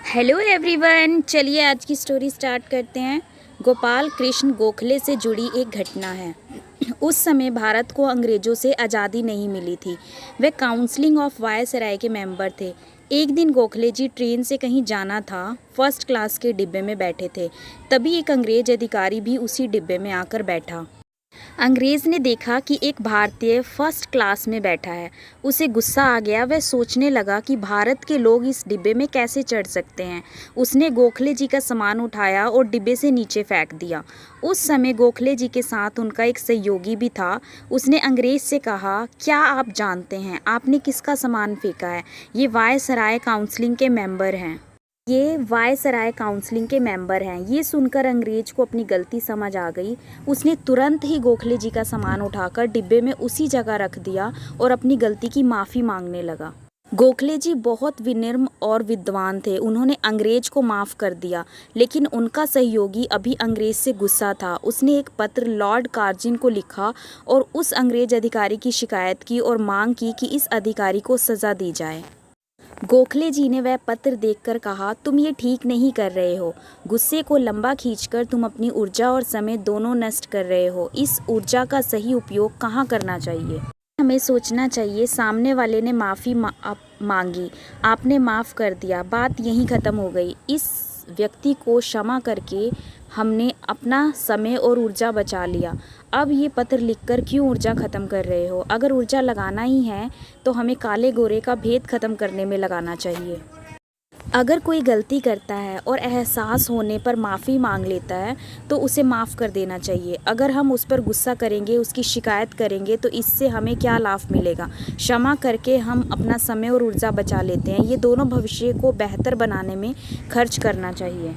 Hello everyone, चलिए आज की स्टोरी स्टार्ट करते हैं। गोपाल कृष्ण गोखले से जुड़ी एक घटना है। उस समय भारत को अंग्रेज़ों से आज़ादी नहीं मिली थी। वे काउंसिल ऑफ वायसराय के मेंबर थे। एक दिन गोखले जी ट्रेन से कहीं जाना था, फर्स्ट क्लास के डिब्बे में बैठे थे। तभी एक अंग्रेज अधिकारी भी उसी डिब्बे में आकर बैठा। अंग्रेज ने देखा कि एक भारतीय फर्स्ट क्लास में बैठा है। उसे गुस्सा आ गया। वह सोचने लगा कि भारत के लोग इस डिब्बे में कैसे चढ़ सकते हैं। उसने गोखले जी का सामान उठाया और डिब्बे से नीचे फेंक दिया। उस समय गोखले जी के साथ उनका एक सहयोगी भी था। उसने अंग्रेज से कहा, क्या आप जानते हैं आपने किसका सामान फेंका है? ये वायसराय काउंसिल के मेंबर हैं। ये सुनकर अंग्रेज को अपनी गलती समझ आ गई। उसने तुरंत ही गोखले जी का सामान उठाकर डिब्बे में उसी जगह रख दिया और अपनी गलती की माफ़ी मांगने लगा। गोखले जी बहुत विनम्र और विद्वान थे। उन्होंने अंग्रेज को माफ़ कर दिया, लेकिन उनका सहयोगी अभी अंग्रेज से गुस्सा था। उसने एक पत्र लॉर्ड कार्जन को लिखा और उस अंग्रेज अधिकारी की शिकायत की और मांग की कि इस अधिकारी को सज़ा दी जाए। गोखले जी ने वह पत्र देखकर कहा, तुम ये ठीक नहीं कर रहे हो। गुस्से को लंबा खींचकर तुम अपनी ऊर्जा और समय दोनों नष्ट कर रहे हो। इस ऊर्जा का सही उपयोग कहाँ करना चाहिए? हमें सोचना चाहिए। सामने वाले ने माफ़ी मांगी, आपने माफ़ कर दिया, बात यहीं ख़त्म हो गई। इस व्यक्ति को क्षमा करके हमने अपना समय और ऊर्जा बचा लिया। अब ये पत्र लिखकर क्यों ऊर्जा ख़त्म कर रहे हो? अगर ऊर्जा लगाना ही है तो हमें काले गोरे का भेद ख़त्म करने में लगाना चाहिए। अगर कोई गलती करता है और एहसास होने पर माफ़ी मांग लेता है तो उसे माफ़ कर देना चाहिए। अगर हम उस पर गुस्सा करेंगे, उसकी शिकायत करेंगे तो इससे हमें क्या लाभ मिलेगा? क्षमा करके हम अपना समय और ऊर्जा बचा लेते हैं। ये दोनों भविष्य को बेहतर बनाने में खर्च करना चाहिए।